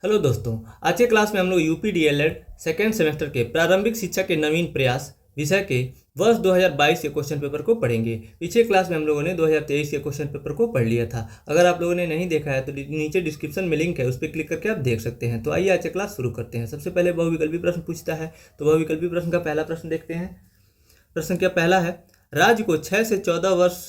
Hello दोस्तों, आज के क्लास में हम लोग यूपी डीएलएड सेकेंड सेमेस्टर के प्रारंभिक शिक्षा के नवीन प्रयास विषय के वर्ष 2022 के क्वेश्चन पेपर को पढ़ेंगे। पिछले क्लास में हम लोगों ने 2023 के क्वेश्चन पेपर को पढ़ लिया था। अगर आप लोगों ने नहीं देखा है तो नीचे डिस्क्रिप्शन में लिंक है, उस पर क्लिक करके आप देख सकते हैं। तो आइए आज की क्लास शुरू करते हैं। सबसे पहले बहुविकल्पी प्रश्न पूछता है, तो बहुविकल्पी प्रश्न का पहला प्रश्न देखते हैं। प्रश्न क्या पहला है, राज्य को 6 से 14 वर्ष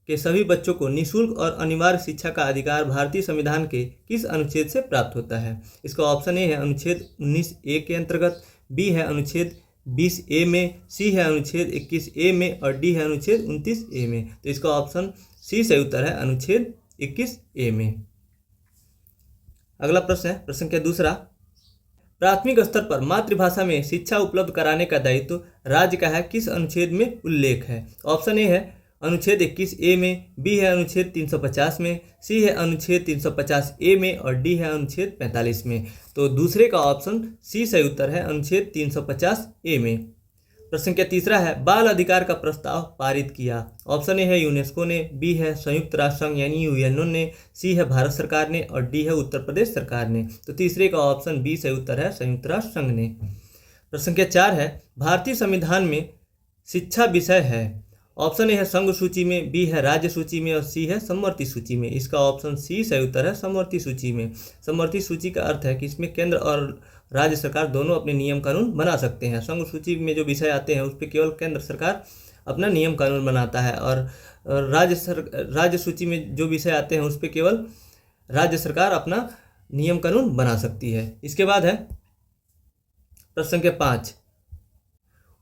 के सभी बच्चों को निःशुल्क और अनिवार्य शिक्षा का अधिकार भारतीय संविधान के किस अनुच्छेद से प्राप्त होता है? इसका ऑप्शन ए है अनुच्छेद 19A के अंतर्गत, बी है अनुच्छेद 20A में, सी है अनुच्छेद 21A में और डी है अनुच्छेद 29A में। तो इसका ऑप्शन सी सही उत्तर है अनुच्छेद 21A में। अगला प्रश्न है, प्रश्न क्या दूसरा, प्राथमिक स्तर पर मातृभाषा में शिक्षा उपलब्ध कराने का दायित्व राज्य का है, किस अनुच्छेद में उल्लेख है? ऑप्शन ए है अनुच्छेद 21A में, बी है अनुच्छेद 350 में, सी है अनुच्छेद 350A में और डी है अनुच्छेद 45 में। तो दूसरे का ऑप्शन सी सही उत्तर है अनुच्छेद 350A में। प्रश्न क्या तीसरा है, बाल अधिकार का प्रस्ताव पारित किया? ऑप्शन ए है यूनेस्को ने, बी है संयुक्त राष्ट्र संघ यानी यूएनओ ने, सी है भारत सरकार ने और डी है उत्तर प्रदेश सरकार ने। तो तीसरे का ऑप्शन बी सही उत्तर है संयुक्त राष्ट्र संघ ने। प्रश्न क्या 4 है, भारतीय संविधान में शिक्षा विषय है? ऑप्शन ए है संघ सूची में, बी है राज्य सूची में और सी है समवर्ती सूची में। इसका ऑप्शन सी सही उत्तर है समवर्ती सूची में। समवर्ती सूची का अर्थ है कि इसमें केंद्र और राज्य सरकार दोनों अपने नियम कानून बना सकते हैं। संघ सूची में जो विषय आते हैं उस पर केवल केंद्र सरकार अपना नियम कानून बनाता है और राज्य सूची में जो विषय आते हैं उस पर केवल राज्य सरकार अपना नियम कानून बना सकती है। इसके बाद है प्रश्न के 5,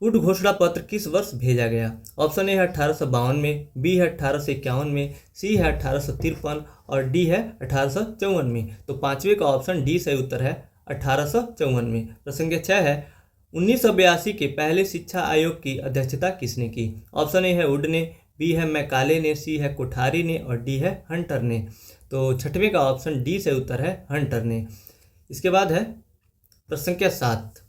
उद्घोषणा पत्र किस वर्ष भेजा गया? ऑप्शन ए है 1852 में, बी है 1851 में, सी है 1853 और डी है 1854 में। तो पांचवे का ऑप्शन डी सही उत्तर है 1854 में। प्रश्न के 6 है, 1982 के पहले शिक्षा आयोग की अध्यक्षता किसने की? ऑप्शन ए है वुड ने, बी है मैकाले ने, सी है कोठारी ने और डी है हंटर ने। तो छठवें का ऑप्शन डी सही उत्तर है हंटर ने। इसके बाद है प्रश्न के 7,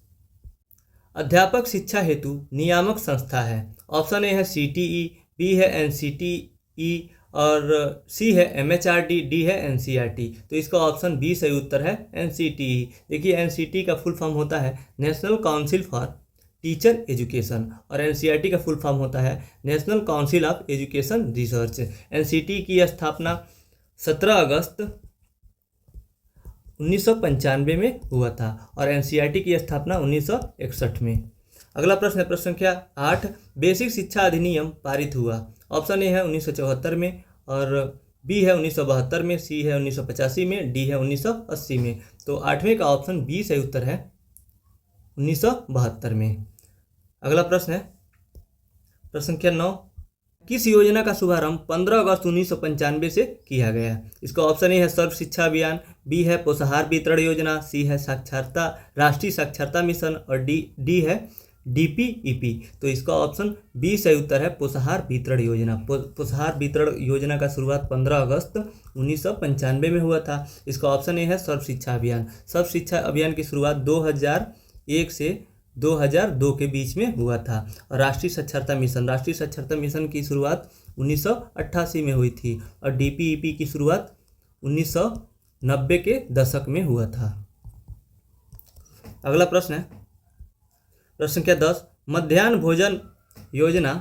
अध्यापक शिक्षा हेतु नियामक संस्था है? ऑप्शन ए है CTE, बी है NCTE और सी है MHRD, डी है NCERT। तो इसका ऑप्शन बी सही उत्तर है NCTE। देखिए NCT का फुल फॉर्म होता है national council for teacher education और NCERT का फुल फॉर्म होता है national council of education research. NCT की स्थापना 17 अगस्त 1995 में हुआ था और NCERT की स्थापना 1961 में। अगला प्रश्न है, प्रश्न संख्या 8, बेसिक शिक्षा अधिनियम पारित हुआ? ऑप्शन ए है 1974 में और बी है 1972 में, सी है 1985 में, डी है 1980 में। तो आठवें का ऑप्शन बी सही उत्तर है 1972 में। अगला प्रश्न है, प्रश्न संख्या 9, किस योजना का शुभारंभ 15 अगस्त 1995 से किया गया? इसका ऑप्शन ए है सर्व शिक्षा अभियान, बी है पोषाहार वितरण योजना, सी है साक्षरता राष्ट्रीय साक्षरता मिशन और डी है DPEP। तो इसका ऑप्शन बी सही उत्तर है पोषाहार वितरण योजना। पोषाहार वितरण योजना का शुरुआत 15 अगस्त 1995 में हुआ था। इसका ऑप्शन ए है सर्व शिक्षा अभियान। सर्व शिक्षा अभियान की शुरुआत 2001 से 2002 के बीच में हुआ था और राष्ट्रीय साक्षरता मिशन की शुरुआत 1988 में हुई थी और DPEP की शुरुआत 1990 के दशक में हुआ था। अगला प्रश्न है, प्रश्न संख्या 10, मध्याह्न भोजन योजना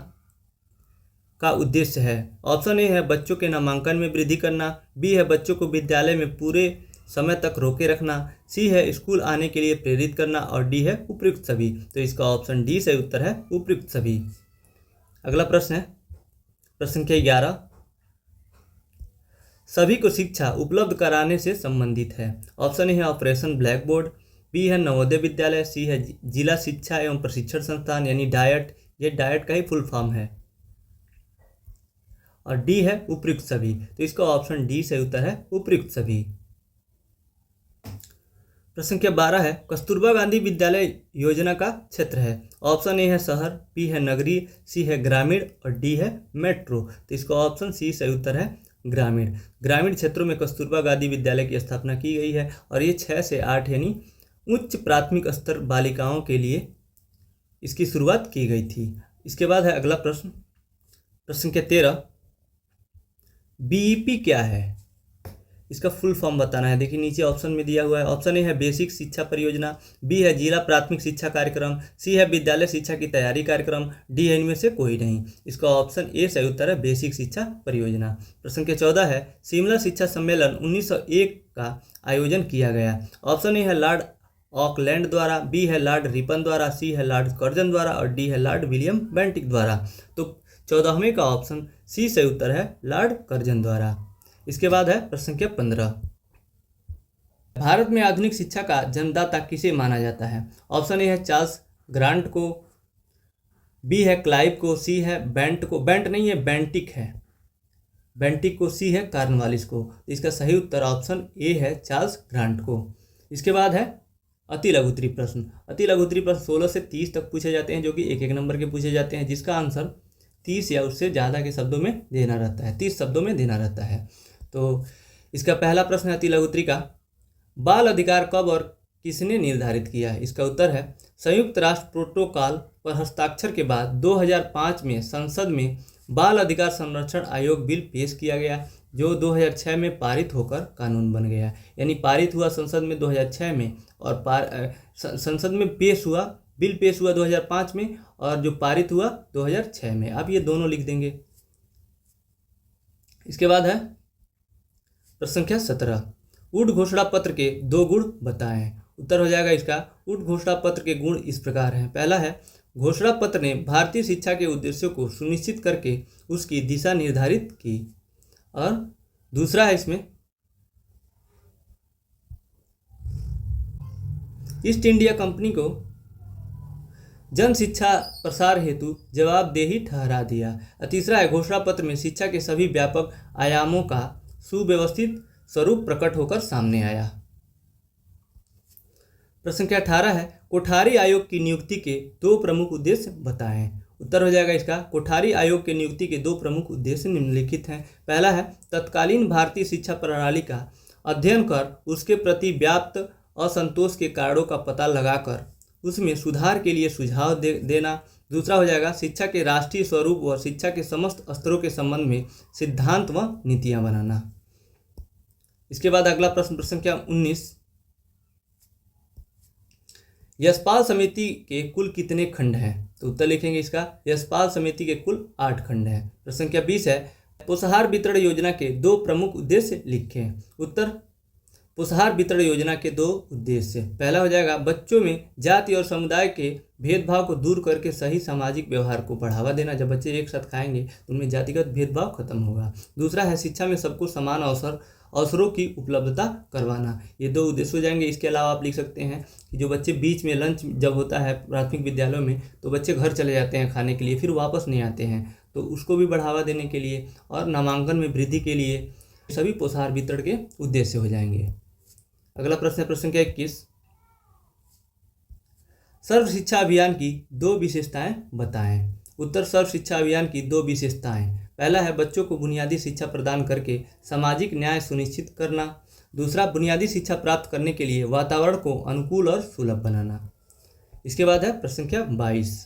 का उद्देश्य है? ऑप्शन ए है बच्चों के नामांकन में वृद्धि करना, बी है बच्चों को विद्यालय में पूरे समय तक रोके रखना, सी है स्कूल आने के लिए प्रेरित करना और डी है उपयुक्त सभी। तो इसका ऑप्शन डी सही उत्तर है उपयुक्त सभी। अगला प्रश्न है, प्रश्न संख्या 11, सभी को शिक्षा उपलब्ध कराने से संबंधित है? ऑप्शन ए है ऑपरेशन ब्लैक बोर्ड, बी है नवोदय विद्यालय, सी है जिला शिक्षा एवं प्रशिक्षण संस्थान यानी डायट, ये डायट का ही फुल फॉर्म है और डी है उपयुक्त सभी। तो इसका ऑप्शन डी सही उत्तर है उपयुक्त सभी। प्रश्न संख्या 12 है, कस्तूरबा गांधी विद्यालय योजना का क्षेत्र है? ऑप्शन ए है शहर, बी है नगरीय, सी है ग्रामीण और डी है मेट्रो। तो इसका ऑप्शन सी सही उत्तर है ग्रामीण। ग्रामीण क्षेत्रों में कस्तूरबा गांधी विद्यालय की स्थापना की गई है और ये 6 से 8 यानी उच्च प्राथमिक स्तर बालिकाओं के लिए इसकी शुरुआत की गई थी। इसके बाद है अगला प्रश्न, प्रश्न संख्या 13, BEP क्या है? इसका फुल फॉर्म बताना है। देखिए नीचे ऑप्शन में दिया हुआ है। ऑप्शन ए है बेसिक शिक्षा परियोजना, बी है जिला प्राथमिक शिक्षा कार्यक्रम, सी है विद्यालय शिक्षा की तैयारी कार्यक्रम, डी है इनमें से कोई नहीं। इसका ऑप्शन ए सही उत्तर है, बेसिक शिक्षा परियोजना। प्रश्न संख्या 14 है शिमला शिक्षा सम्मेलन 1901 का आयोजन किया गया। ऑप्शन ए है लॉर्ड ऑकलैंड द्वारा, बी है लॉर्ड रिपन द्वारा, सी है लॉर्ड कर्जन द्वारा और डी है लॉर्ड विलियम बेंटिक द्वारा। तो 14वें का ऑप्शन सी सही उत्तर है, लॉर्ड कर्जन द्वारा। इसके बाद है प्रश्न संख्या 15। भारत में आधुनिक शिक्षा का जन्मदाता किसे माना जाता है। ऑप्शन ए है चार्ल्स ग्रांट को, बी है क्लाइव को, सी है बेंट को, बेंट नहीं है बेंटिक है, बेंटिक को, सी है कार्नवालिस को। इसका सही उत्तर ऑप्शन ए है, चार्ल्स ग्रांट को। इसके बाद है अति लघुत्तरी प्रश्न। अति लघुत्तरी प्रश्न 16 से 30 तक पूछे जाते हैं, जो कि एक एक नंबर के पूछे जाते हैं, जिसका आंसर 30 या उससे ज़्यादा के शब्दों में देना रहता है, 30 शब्दों में देना रहता है। तो इसका पहला प्रश्न है अति लघुत्तरी का, बाल अधिकार कब और किसने निर्धारित किया है। इसका उत्तर है संयुक्त राष्ट्र प्रोटोकॉल पर हस्ताक्षर के बाद 2005 में संसद में बाल अधिकार संरक्षण आयोग बिल पेश किया गया, जो 2006 में पारित होकर कानून बन गया। यानी पारित हुआ संसद में 2006 में और संसद में पेश हुआ, बिल पेश हुआ 2005 में और जो पारित हुआ 2006 में। आप ये दोनों लिख देंगे। इसके बाद है प्रश्न संख्या 17, ऊड घोषणा पत्र के 2 गुण बताएं। उत्तर हो जाएगा इसका, ऊड घोषणा पत्र के गुण इस प्रकार हैं। पहला है घोषणा पत्र ने भारतीय शिक्षा के उद्देश्यों को सुनिश्चित करके उसकी दिशा निर्धारित की। और दूसरा है इसमें ईस्ट इंडिया कंपनी को जन शिक्षा प्रसार हेतु जवाबदेही ठहरा दिया। और तीसरा है घोषणा पत्र में शिक्षा के सभी व्यापक आयामों का सुव्यवस्थित स्वरूप प्रकट होकर सामने आया। प्रश्न संख्या 18 है कोठारी आयोग की नियुक्ति के 2 प्रमुख उद्देश्य बताएं। उत्तर हो जाएगा इसका, कोठारी आयोग के नियुक्ति के 2 प्रमुख उद्देश्य निम्नलिखित हैं। पहला है तत्कालीन भारतीय शिक्षा प्रणाली का अध्ययन कर उसके प्रति व्याप्त असंतोष के कारणों का पता लगाकर उसमें सुधार के लिए सुझाव देना। दूसरा हो जाएगा शिक्षा के राष्ट्रीय स्वरूप व शिक्षा के समस्त स्तरों के संबंध में सिद्धांत व नीतियां बनाना। इसके बाद अगला प्रश्न संख्या 19, यशपाल समिति के कुल कितने खंड हैं। तो उत्तर लिखेंगे इसका, यशपाल समिति के कुल 8 खंड हैं। प्रश्न संख्या 20 है पोषाहार वितरण योजना के 2 प्रमुख उद्देश्य लिखें। उत्तर पोषाहार वितरण योजना के 2 उद्देश्य, पहला हो जाएगा बच्चों में जाति और समुदाय के भेदभाव को दूर करके सही सामाजिक व्यवहार को बढ़ावा देना। जब बच्चे एक साथ खाएंगे तो उनमें जातिगत भेदभाव खत्म होगा। दूसरा है शिक्षा में सबको समान अवसरों की उपलब्धता करवाना। ये 2 उद्देश्य हो जाएंगे। इसके अलावा आप लिख सकते हैं कि जो बच्चे बीच में लंच जब होता है प्राथमिक विद्यालयों में तो बच्चे घर चले जाते हैं खाने के लिए, फिर वापस नहीं आते हैं, तो उसको भी बढ़ावा देने के लिए और नामांकन में वृद्धि के लिए सभी पोषाहार वितरण के उद्देश्य हो जाएंगे। अगला प्रश्न है प्रश्न संख्या 21, सर्व शिक्षा अभियान की 2 विशेषताएं बताएं। उत्तर सर्व शिक्षा अभियान की 2 विशेषताएं, पहला है बच्चों को बुनियादी शिक्षा प्रदान करके सामाजिक न्याय सुनिश्चित करना। दूसरा बुनियादी शिक्षा प्राप्त करने के लिए वातावरण को अनुकूल और सुलभ बनाना। इसके बाद है प्रश्न संख्या 22,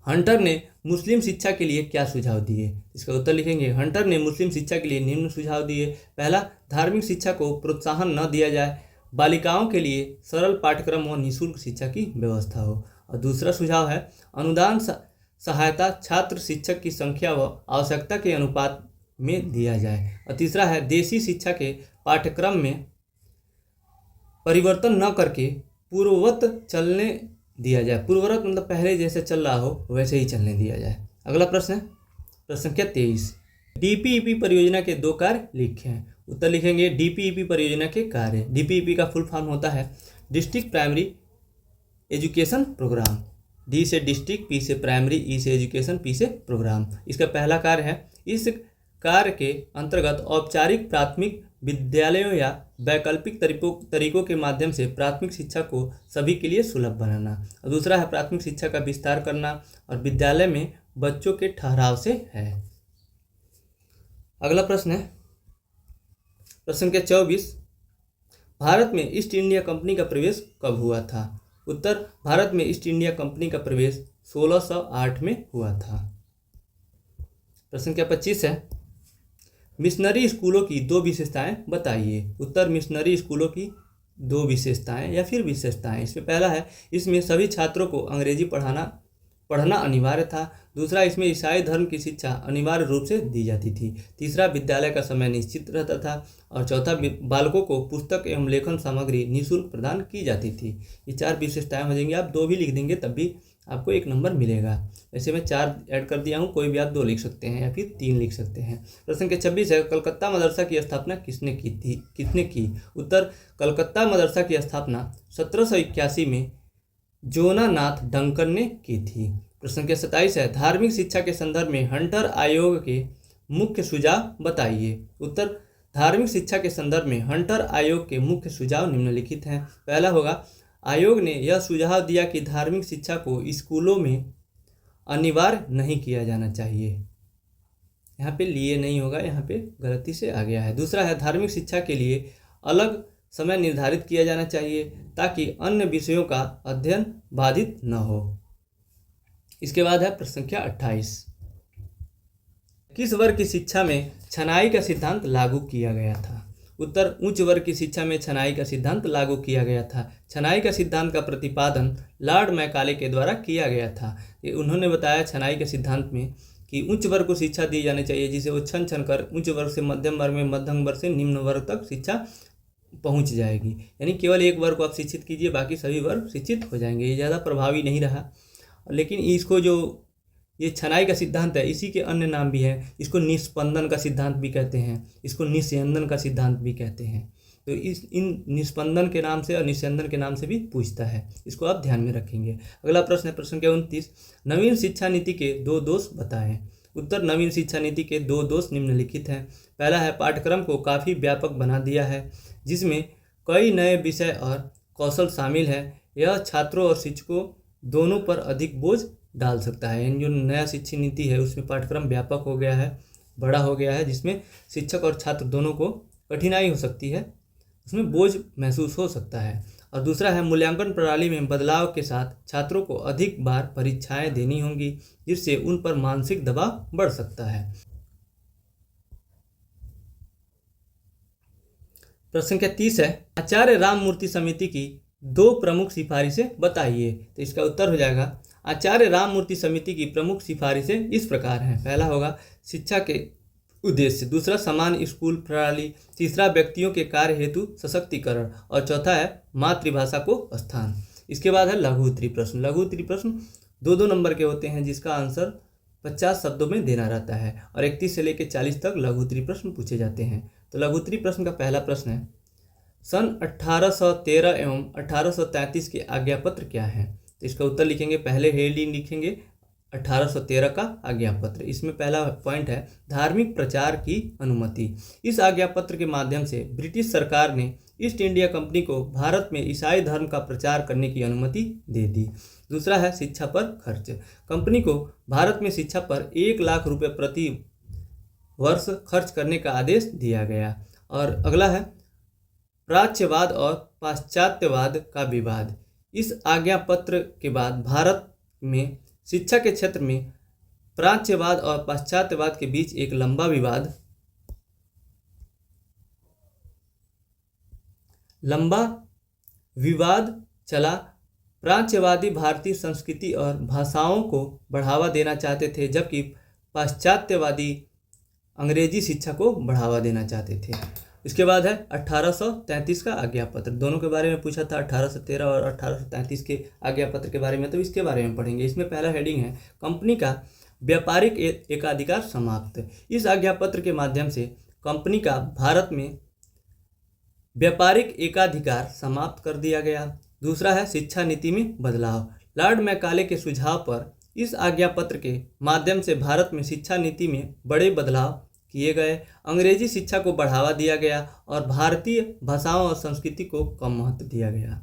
हंटर ने मुस्लिम शिक्षा के लिए क्या सुझाव दिए। इसका उत्तर लिखेंगे, हंटर ने मुस्लिम शिक्षा के लिए निम्न सुझाव दिए। पहला, धार्मिक शिक्षा को प्रोत्साहन न दिया जाए, बालिकाओं के लिए सरल पाठ्यक्रम और निःशुल्क शिक्षा की व्यवस्था हो। और दूसरा सुझाव है अनुदान सहायता छात्र शिक्षक की संख्या व आवश्यकता के अनुपात में दिया जाए। और तीसरा है देशी शिक्षा के पाठ्यक्रम में परिवर्तन न करके पूर्ववत चलने दिया जाए। पूर्ववत मतलब पहले जैसे चल रहा हो वैसे ही चलने दिया जाए। अगला प्रश्न है प्रश्न संख्या 23, डीपीईपी परियोजना के 2 कार्य लिखें। उत्तर लिखेंगे डीपीईपी परियोजना के कार्य। डीपीईपी का फुल फॉर्म होता है district primary education program. D से डिस्ट्रिक्ट, पी से प्राइमरी, ई से एजुकेशन, पी से प्रोग्राम। इसका पहला कार्य है इस कार्य के अंतर्गत औपचारिक प्राथमिक विद्यालयों या वैकल्पिक तरीकों के माध्यम से प्राथमिक शिक्षा को सभी के लिए सुलभ बनाना। और दूसरा है प्राथमिक शिक्षा का विस्तार करना और विद्यालय में बच्चों के ठहराव से है। अगला प्रश्न है प्रश्न संख्या 24, भारत में ईस्ट इंडिया कंपनी का प्रवेश कब हुआ था। उत्तर भारत में ईस्ट इंडिया कंपनी का प्रवेश 1608 में हुआ था। प्रश्न संख्या 25 है मिशनरी स्कूलों की दो विशेषताएं बताइए। उत्तर, मिशनरी स्कूलों की दो विशेषताएं या फिर विशेषताएं। इसमें पहला है, इसमें सभी छात्रों को अंग्रेजी पढ़ना अनिवार्य था। दूसरा, इसमें ईसाई धर्म की शिक्षा अनिवार्य रूप से दी जाती थी। तीसरा, विद्यालय का समय निश्चित रहता था। और चौथा, बालकों को पुस्तक एवं लेखन सामग्री निःशुल्क प्रदान की जाती थी। ये चार विशेषताएं हो जाएंगी। आप दो भी लिख देंगे तब भी आपको 1 नंबर मिलेगा। ऐसे में 4 ऐड कर दिया हूँ, कोई भी आप 2 लिख सकते हैं या फिर 3 लिख सकते हैं। प्रश्न के 26 है, कलकत्ता मदरसा की स्थापना किसने की? उत्तर, कलकत्ता मदरसा की स्थापना 1781 में जोनानाथ डंकन ने की थी। प्रश्न के 27 है, धार्मिक शिक्षा के संदर्भ में हंटर आयोग के मुख्य सुझाव बताइए। उत्तर, धार्मिक शिक्षा के संदर्भ में हंटर आयोग के मुख्य सुझाव निम्नलिखित हैं। पहला होगा, आयोग ने यह सुझाव दिया कि धार्मिक शिक्षा को स्कूलों में अनिवार्य नहीं किया जाना चाहिए। यहाँ पे लिए नहीं होगा, यहाँ पे गलती से आ गया है। दूसरा है, धार्मिक शिक्षा के लिए अलग समय निर्धारित किया जाना चाहिए ताकि अन्य विषयों का अध्ययन बाधित न हो। इसके बाद है प्रश्न संख्या 28, किस वर्ग की शिक्षा में छनाई का सिद्धांत लागू किया गया था? उत्तर, उच्च वर्ग की शिक्षा में छनाई का सिद्धांत लागू किया गया था। छनाई का सिद्धांत का प्रतिपादन लॉर्ड मैकाले के द्वारा किया गया था। उन्होंने बताया छनाई के सिद्धांत में कि उच्च वर्ग को शिक्षा दी जानी चाहिए, जिसे वो छन छन कर उच्च वर्ग से मध्यम वर्ग में, मध्यम वर्ग से निम्न वर्ग तक शिक्षा पहुंच जाएगी। यानी केवल एक वर्ग को आप शिक्षित कीजिए, बाकी सभी वर्ग शिक्षित हो जाएंगे। ये ज़्यादा प्रभावी नहीं रहा। लेकिन इसको जो ये छनाई का सिद्धांत है, इसी के अन्य नाम भी हैं। इसको निस्पंदन का सिद्धांत भी कहते हैं, इसको निस्यंदन का सिद्धांत भी कहते हैं। तो इन निस्पंदन के नाम से और निस्यंदन के नाम से भी पूछता है, इसको आप ध्यान में रखेंगे। अगला प्रश्न है प्रश्न के 29, नवीन शिक्षा नीति के 2 दोष बताएं। उत्तर, नवीन शिक्षा नीति के 2 दोष निम्नलिखित हैं। पहला है, पाठ्यक्रम को काफ़ी व्यापक बना दिया है, जिसमें कई नए विषय और कौशल शामिल है। यह छात्रों और शिक्षकों दोनों पर अधिक बोझ डाल सकता है। यानी जो नया शिक्षा नीति है उसमें पाठ्यक्रम व्यापक हो गया है, बड़ा हो गया है, जिसमें शिक्षक और छात्र दोनों को कठिनाई हो सकती है, उसमें बोझ महसूस हो सकता है। और दूसरा है, मूल्यांकन प्रणाली में बदलाव के साथ छात्रों को अधिक बार परीक्षाएं देनी होंगी, जिससे उन पर मानसिक दबाव बढ़ सकता है। प्रश्न के 30 है, आचार्य राममूर्ति समिति की 2 प्रमुख सिफारिशें बताइए। तो इसका उत्तर हो जाएगा, आचार्य राममूर्ति समिति की प्रमुख सिफारिशें इस प्रकार हैं। पहला होगा शिक्षा के उद्देश्य, दूसरा समान स्कूल प्रणाली, तीसरा व्यक्तियों के कार्य हेतु सशक्तिकरण और चौथा है मातृभाषा को स्थान। इसके बाद है लघु उत्तरी प्रश्न। लघु उत्तरी प्रश्न 2-2 नंबर के होते हैं, जिसका आंसर 50 शब्दों में देना रहता है और 31 से लेकर 40 तक लघु उत्तरी प्रश्न पूछे जाते हैं। तो लघु उत्तरी प्रश्न का पहला प्रश्न है, सन 1813 एवं 1833 के आज्ञापत्र क्या है? तो इसका उत्तर लिखेंगे, पहले हेडिंग लिखेंगे 1813 का आज्ञापत्र। इसमें पहला पॉइंट है, धार्मिक प्रचार की अनुमति। इस आज्ञापत्र के माध्यम से ब्रिटिश सरकार ने ईस्ट इंडिया कंपनी को भारत में ईसाई धर्म का प्रचार करने की अनुमति दे दी। दूसरा है शिक्षा पर खर्च। कंपनी को भारत में शिक्षा पर 1 लाख रुपए प्रति वर्ष खर्च करने का आदेश दिया गया। और अगला है प्राच्यवाद और पाश्चात्यवाद का विवाद। इस आज्ञापत्र के बाद भारत में शिक्षा के क्षेत्र में प्राच्यवाद और पाश्चात्यवाद के बीच एक लंबा विवाद चला। प्राच्यवादी भारतीय संस्कृति और भाषाओं को बढ़ावा देना चाहते थे, जबकि पाश्चात्यवादी अंग्रेजी शिक्षा को बढ़ावा देना चाहते थे। इसके बाद है 1833 का आज्ञापत्र। दोनों के बारे में पूछा था, 1813 और 1833 के आज्ञापत्र के बारे में, तो इसके बारे में पढ़ेंगे। इसमें पहला हेडिंग है, कंपनी का व्यापारिक एकाधिकार समाप्त। इस आज्ञापत्र के माध्यम से कंपनी का भारत में व्यापारिक एकाधिकार समाप्त कर दिया गया। दूसरा है शिक्षा नीति में बदलाव। लॉर्ड मैकाले के सुझाव पर इस आज्ञापत्र के माध्यम से भारत में शिक्षा नीति में बड़े बदलाव किए गए। अंग्रेजी शिक्षा को बढ़ावा दिया गया और भारतीय भाषाओं और संस्कृति को कम महत्व दिया गया।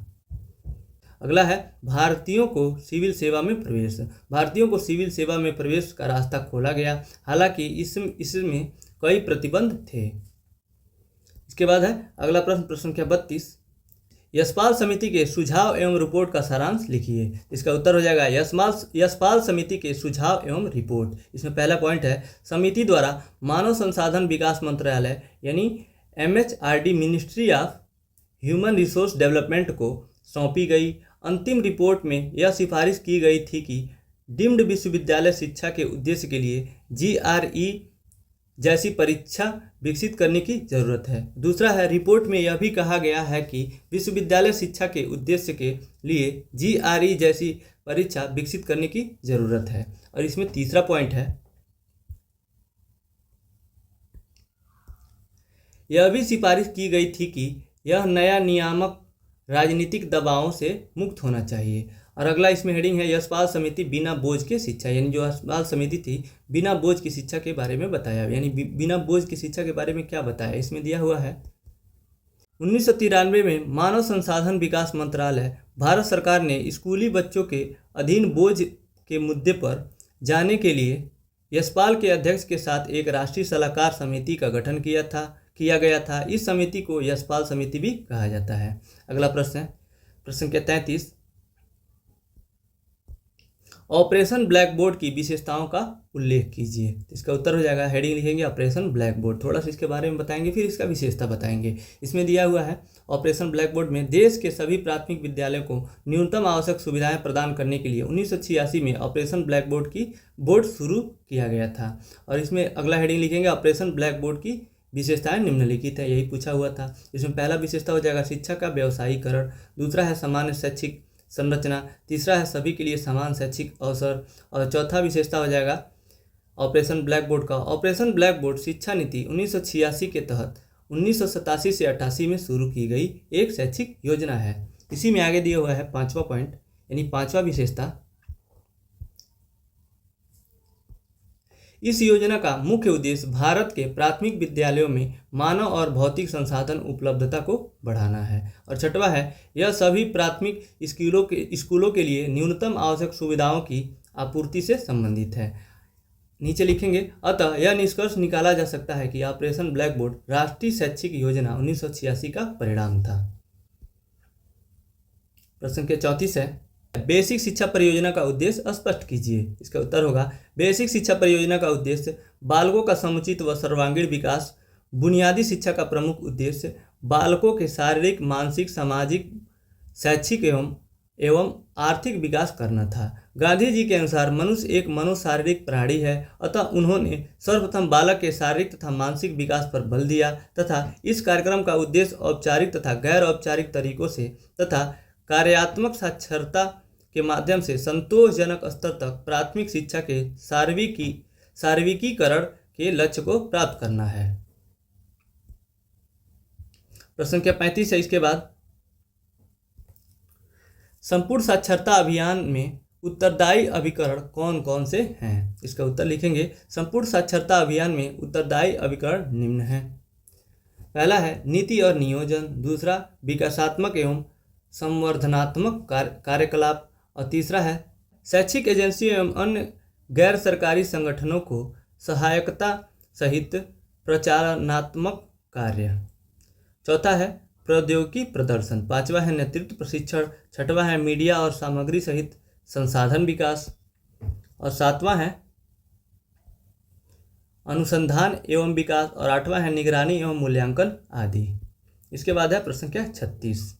अगला है भारतीयों को सिविल सेवा में प्रवेश। भारतीयों को सिविल सेवा में प्रवेश का रास्ता खोला गया, हालांकि इसमें कई प्रतिबंध थे। इसके बाद है अगला प्रश्न, प्रश्न संख्या 32, यशपाल समिति के सुझाव एवं रिपोर्ट का सारांश लिखिए। इसका उत्तर हो जाएगा यशपाल समिति के सुझाव एवं रिपोर्ट। इसमें पहला पॉइंट है, समिति द्वारा मानव संसाधन विकास मंत्रालय यानी MHRD ministry of human resource development को सौंपी गई अंतिम रिपोर्ट में यह सिफारिश की गई थी कि डीम्ड विश्वविद्यालय शिक्षा के उद्देश्य के लिए GRE जैसी परीक्षा विकसित करने की जरूरत है। दूसरा है, रिपोर्ट में यह भी कहा गया है कि विश्वविद्यालय शिक्षा के उद्देश्य के लिए GRE जैसी परीक्षा विकसित करने की जरूरत है। और इसमें तीसरा पॉइंट है, यह भी सिफारिश की गई थी कि यह नया नियामक राजनीतिक दबावों से मुक्त होना चाहिए। और अगला इसमें हेडिंग है, यशपाल समिति बिना बोझ के शिक्षा, यानी जो यशपाल समिति थी बिना बोझ की शिक्षा के बारे में बताया, यानी बिना बोझ की शिक्षा के बारे में क्या बताया इसमें दिया हुआ है। 1993 में मानव संसाधन विकास मंत्रालय भारत सरकार ने स्कूली बच्चों के अधीन बोझ के मुद्दे पर जाने के लिए यशपाल के अध्यक्ष के साथ एक राष्ट्रीय सलाहकार समिति का गठन किया गया था। इस समिति को यशपाल समिति भी कहा जाता है। अगला प्रश्न है, प्रश्न के 33, ऑपरेशन ब्लैक बोर्ड की विशेषताओं का उल्लेख कीजिए। इसका उत्तर हो जाएगा, हेडिंग लिखेंगे ऑपरेशन ब्लैक बोर्ड, थोड़ा सा इसके बारे में बताएंगे फिर इसका विशेषता बताएंगे। इसमें दिया हुआ है, ऑपरेशन ब्लैक बोर्ड में देश के सभी प्राथमिक विद्यालयों को न्यूनतम आवश्यक सुविधाएं प्रदान करने के लिए 1986 में ऑपरेशन ब्लैक बोर्ड शुरू किया गया था। और इसमें अगला हेडिंग लिखेंगे, ऑपरेशन ब्लैक बोर्ड की विशेषताएं निम्नलिखित है, यही पूछा हुआ था। इसमें पहला विशेषता हो जाएगा शिक्षा का व्यवसायीकरण, दूसरा है सामान्य शैक्षिक संरचना, तीसरा है सभी के लिए समान शैक्षिक अवसर, और चौथा विशेषता हो जाएगा ऑपरेशन ब्लैक बोर्ड का, ऑपरेशन ब्लैक बोर्ड शिक्षा नीति 1986 के तहत 1987 से 88 में शुरू की गई एक शैक्षिक योजना है। इसी में आगे दिया हुआ है पांचवा पॉइंट, यानी पांचवा विशेषता, इस योजना का मुख्य उद्देश्य भारत के प्राथमिक विद्यालयों में मानव और भौतिक संसाधन उपलब्धता को बढ़ाना है। और छठवां है, यह सभी प्राथमिक स्कूलों के लिए न्यूनतम आवश्यक सुविधाओं की आपूर्ति से संबंधित है। नीचे लिखेंगे, अतः यह निष्कर्ष निकाला जा सकता है कि ऑपरेशन ब्लैक बोर्ड राष्ट्रीय शैक्षिक योजना 1986 का परिणाम था। प्रश्न के 34 है, बेसिक शिक्षा परियोजना का उद्देश्य स्पष्ट कीजिए। इसका उत्तर होगा, बेसिक शिक्षा परियोजना का उद्देश्य बालकों का समुचित व सर्वांगीण विकास, बुनियादी शिक्षा का प्रमुख उद्देश्य बालकों के शारीरिक, मानसिक, सामाजिक, शैक्षिक एवं आर्थिक विकास करना था। गांधी जी के अनुसार मनुष्य एक मनोशारीरिक प्राणी है, अतः उन्होंने सर्वप्रथम बालक के शारीरिक तथा मानसिक विकास पर बल दिया तथा इस कार्यक्रम का उद्देश्य औपचारिक तथा गैर औपचारिक तरीकों से तथा कार्यात्मक साक्षरता के माध्यम से संतोषजनक स्तर तक प्राथमिक शिक्षा के सार्वत्रिकीकरण के लक्ष्य को प्राप्त करना है। प्रश्न के 35 है, इसके बाद संपूर्ण साक्षरता अभियान में उत्तरदायी अभिकरण कौन कौन से हैं? इसका उत्तर लिखेंगे, संपूर्ण साक्षरता अभियान में उत्तरदायी अभिकरण निम्न हैं। पहला है नीति और नियोजन, दूसरा विकासात्मक एवं संवर्धनात्मक कार्यकलाप, और तीसरा है शैक्षिक एजेंसी एवं अन्य गैर सरकारी संगठनों को सहायकता सहित प्रचारणात्मक कार्य, चौथा है प्रौद्योगिकी प्रदर्शन, पांचवा है नेतृत्व प्रशिक्षण, छठवां है मीडिया और सामग्री सहित संसाधन विकास, और सातवां है अनुसंधान एवं विकास, और आठवां है निगरानी एवं मूल्यांकन आदि। इसके बाद है प्रश्न क्या 36।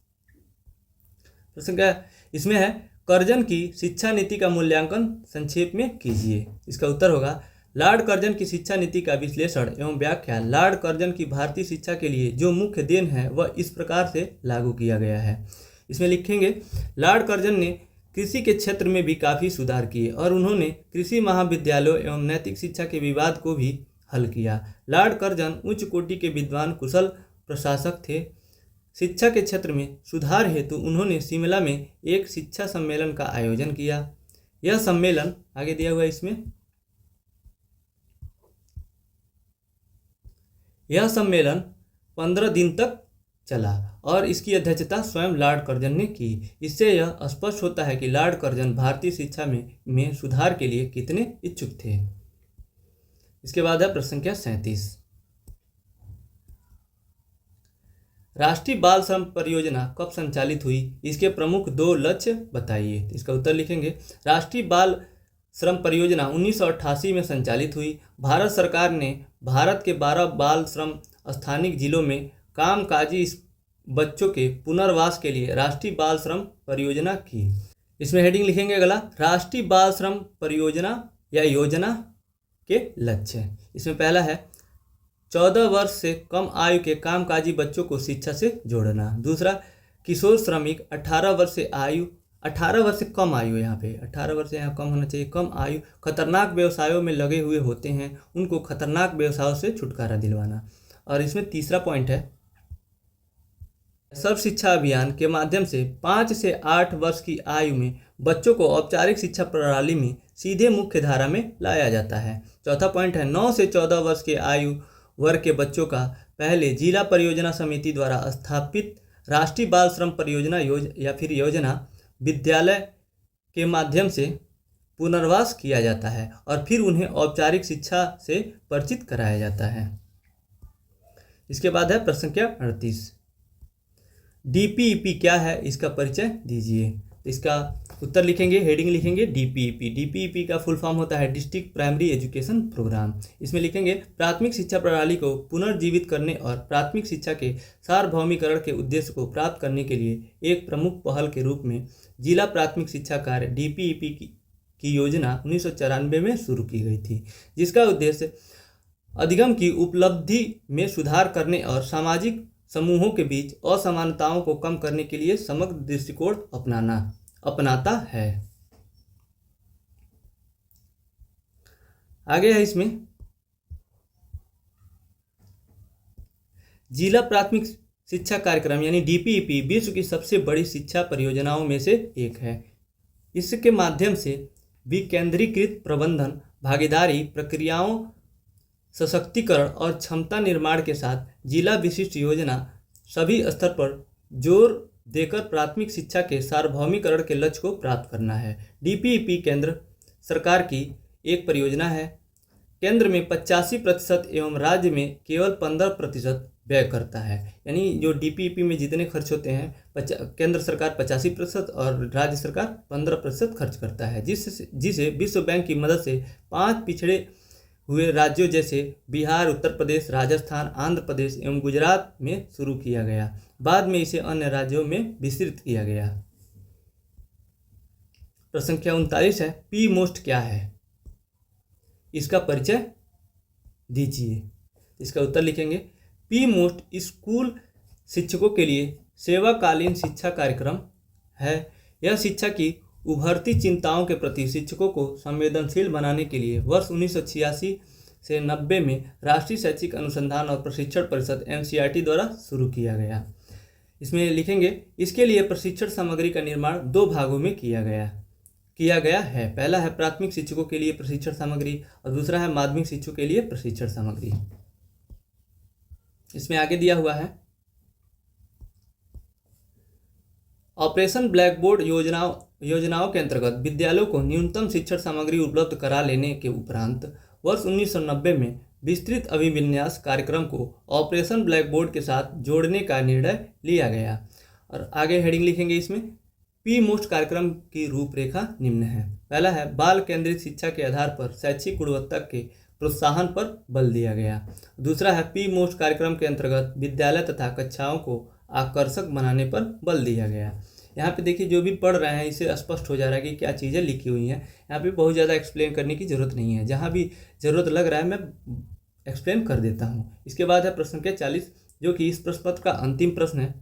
प्रश्न क्या इसमें है, कर्जन की शिक्षा नीति का मूल्यांकन संक्षेप में कीजिए। इसका उत्तर होगा, लॉर्ड कर्जन की शिक्षा नीति का विश्लेषण एवं व्याख्या। लॉर्ड कर्जन की भारतीय शिक्षा के लिए जो मुख्य देन है वह इस प्रकार से लागू किया गया है। इसमें लिखेंगे, लॉर्ड कर्जन ने कृषि के क्षेत्र में भी काफ़ी सुधार किए और उन्होंने कृषि महाविद्यालयों एवं नैतिक शिक्षा के विवाद को भी हल किया। लॉर्ड कर्जन उच्च कोटि के विद्वान कुशल प्रशासक थे। शिक्षा के क्षेत्र में सुधार हेतु उन्होंने शिमला में एक शिक्षा सम्मेलन का आयोजन किया। यह सम्मेलन आगे दिया हुआ है, इसमें यह सम्मेलन 15 दिन तक चला और इसकी अध्यक्षता स्वयं लॉर्ड कर्जन ने की। इससे यह स्पष्ट होता है कि लॉर्ड कर्जन भारतीय शिक्षा में सुधार के लिए कितने इच्छुक थे। इसके बाद है प्रश्न संख्या 37। राष्ट्रीय बाल श्रम परियोजना कब संचालित हुई? इसके प्रमुख 2 लक्ष्य बताइए। इसका उत्तर लिखेंगे, राष्ट्रीय बाल श्रम परियोजना 1988 में संचालित हुई। भारत सरकार ने भारत के 12 बाल श्रम स्थानिक जिलों में कामकाजी बच्चों के पुनर्वास के लिए राष्ट्रीय बाल श्रम परियोजना की। इसमें हेडिंग लिखेंगे अगला, राष्ट्रीय बाल श्रम परियोजना या योजना के लक्ष्य। इसमें पहला है 14 वर्ष से कम आयु के कामकाजी बच्चों को शिक्षा से जोड़ना। दूसरा, किशोर श्रमिक 18 वर्ष से कम आयु, यहाँ पे 18 वर्ष से यहाँ कम होना चाहिए, कम आयु खतरनाक व्यवसायों में लगे हुए होते हैं, उनको खतरनाक व्यवसायों से छुटकारा दिलवाना। और इसमें तीसरा पॉइंट है, सर्व शिक्षा अभियान के माध्यम से 5 से 8 वर्ष की आयु में बच्चों को औपचारिक शिक्षा प्रणाली में सीधे मुख्य धारा में लाया जाता है। चौथा पॉइंट है, 9 से 14 वर्ष के आयु वर्ग के बच्चों का पहले जिला परियोजना समिति द्वारा स्थापित राष्ट्रीय बाल श्रम परियोजना योजना विद्यालय के माध्यम से पुनर्वास किया जाता है और फिर उन्हें औपचारिक शिक्षा से परिचित कराया जाता है। इसके बाद है प्रश्न संख्या 38, डीपीईपी क्या है, इसका परिचय दीजिए। इसका उत्तर लिखेंगे, हेडिंग लिखेंगे डीपीईपी। डीपीईपी का फुल फॉर्म होता है डिस्ट्रिक्ट प्राइमरी एजुकेशन प्रोग्राम। इसमें लिखेंगे, प्राथमिक शिक्षा प्रणाली को पुनर्जीवित करने और प्राथमिक शिक्षा के सार्वभौमिकरण के उद्देश्य को प्राप्त करने के लिए एक प्रमुख पहल के रूप में जिला प्राथमिक शिक्षा कार्य डीपीईपी की योजना 1994 में शुरू की गई थी, जिसका उद्देश्य अधिगम की उपलब्धि में सुधार करने और सामाजिक समूहों के बीच असमानताओं को कम करने के लिए समग्र दृष्टिकोण अपनाता है। आगे है इसमें, जिला प्राथमिक शिक्षा कार्यक्रम यानी डीपीईपी विश्व की सबसे बड़ी शिक्षा परियोजनाओं में से एक है। इसके माध्यम से विकेंद्रीकृत प्रबंधन, भागीदारी, प्रक्रियाओं, सशक्तिकरण और क्षमता निर्माण के साथ जिला विशिष्ट योजना सभी स्तर पर जोर देकर प्राथमिक शिक्षा के सार्वभौमिकरण के लक्ष्य को प्राप्त करना है। डीपीईपी केंद्र सरकार की एक परियोजना है। केंद्र में 85% एवं राज्य में केवल 15% व्यय करता है। यानी जो डीपीईपी में जितने खर्च होते हैं, केंद्र सरकार 85% और राज्य सरकार 15% खर्च करता है, जिसे विश्व बैंक की मदद से 5 पिछड़े हुए राज्यों जैसे बिहार, उत्तर प्रदेश, राजस्थान, आंध्र प्रदेश एवं गुजरात में शुरू किया गया। बाद में इसे अन्य राज्यों में विस्तृत किया गया। प्रश्न संख्या 39 है, पी मोस्ट क्या है, इसका परिचय दीजिए। इसका उत्तर लिखेंगे, पी मोस्ट स्कूल शिक्षकों के लिए सेवाकालीन शिक्षा कार्यक्रम है। यह शिक्षा की उभरती चिंताओं के प्रति शिक्षकों को संवेदनशील बनाने के लिए वर्ष 1986 से 90 में राष्ट्रीय शैक्षिक अनुसंधान और प्रशिक्षण परिषद एनसीईआरटी द्वारा शुरू किया गया। इसमें लिखेंगे, इसके लिए प्रशिक्षण सामग्री का निर्माण 2 भागों में किया गया है। पहला है प्राथमिक शिक्षकों के लिए प्रशिक्षण सामग्री और दूसरा है माध्यमिक शिक्षकों के लिए प्रशिक्षण सामग्री। इसमें आगे दिया हुआ है, ऑपरेशन ब्लैक बोर्ड योजनाओं के अंतर्गत विद्यालयों को न्यूनतम शिक्षण सामग्री उपलब्ध करा लेने के उपरांत वर्ष 1990 में विस्तृत अभिविन्यास कार्यक्रम को ऑपरेशन ब्लैक बोर्ड के साथ जोड़ने का निर्णय लिया गया। और आगे हेडिंग लिखेंगे, इसमें पी मोस्ट कार्यक्रम की रूपरेखा निम्न है। पहला है, बाल केंद्रित शिक्षा के आधार पर शैक्षिक गुणवत्ता के प्रोत्साहन पर बल दिया गया। दूसरा है, पी मोस्ट कार्यक्रम के अंतर्गत विद्यालय तथा कक्षाओं को आकर्षक बनाने पर बल दिया गया। यहाँ पे देखिए, जो भी पढ़ रहे हैं इसे स्पष्ट हो जा रहा है कि क्या चीज़ें लिखी हुई हैं। यहाँ पे बहुत ज़्यादा एक्सप्लेन करने की ज़रूरत नहीं है, जहाँ भी ज़रूरत लग रहा है मैं एक्सप्लेन कर देता हूँ। इसके बाद है प्रश्न संख्या 40, जो कि इस प्रश्न पत्र का अंतिम प्रश्न है।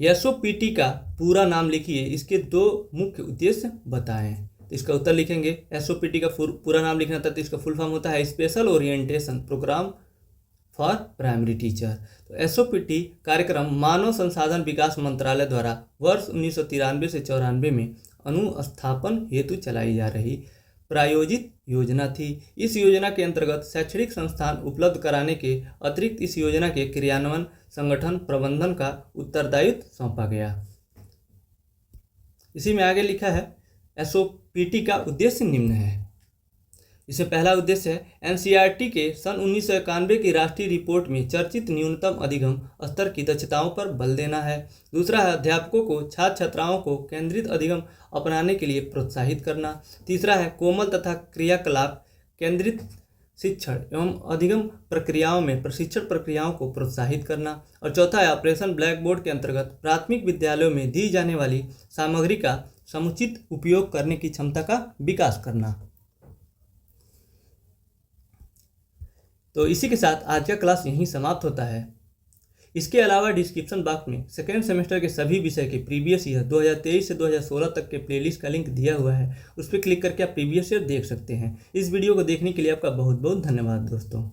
एसओपीटी का पूरा नाम लिखिए, इसके 2 मुख्य उद्देश्य बताएं। तो इसका उत्तर लिखेंगे, एसओपीटी का पूरा नाम लिखना था तो इसका फुल फॉर्म होता है special orientation program for primary teacher. तो एसओपीटी कार्यक्रम मानव संसाधन विकास मंत्रालय द्वारा वर्ष 1993 से 94 में अनुस्थापन हेतु चलाई जा रही प्रायोजित योजना थी। इस योजना के अंतर्गत शैक्षणिक संस्थान उपलब्ध कराने के अतिरिक्त इस योजना के क्रियान्वयन, संगठन, प्रबंधन का उत्तरदायित्व सौंपा गया। इसी में आगे लिखा है, एसओपीटी का उद्देश्य निम्न है। इसमें पहला उद्देश्य है एनसीईआरटी के सन 1991 की राष्ट्रीय रिपोर्ट में चर्चित न्यूनतम अधिगम स्तर की दक्षताओं पर बल देना है। दूसरा है अध्यापकों को छात्र छात्राओं को केंद्रित अधिगम अपनाने के लिए प्रोत्साहित करना। तीसरा है कोमल तथा क्रियाकलाप केंद्रित शिक्षण एवं अधिगम प्रक्रियाओं में प्रशिक्षण प्रक्रियाओं को प्रोत्साहित करना। और चौथा है ऑपरेशन ब्लैक बोर्ड के अंतर्गत प्राथमिक विद्यालयों में दी जाने वाली सामग्री का समुचित उपयोग करने की क्षमता का विकास करना। तो इसी के साथ आज का क्लास यहीं समाप्त होता है। इसके अलावा डिस्क्रिप्शन बॉक्स में सेकेंड सेमेस्टर के सभी विषय के प्रीवियस ईयर 2023 से 2016 तक के प्लेलिस्ट का लिंक दिया हुआ है, उस पर क्लिक करके आप प्रीवियस ईयर देख सकते हैं। इस वीडियो को देखने के लिए आपका बहुत बहुत धन्यवाद दोस्तों।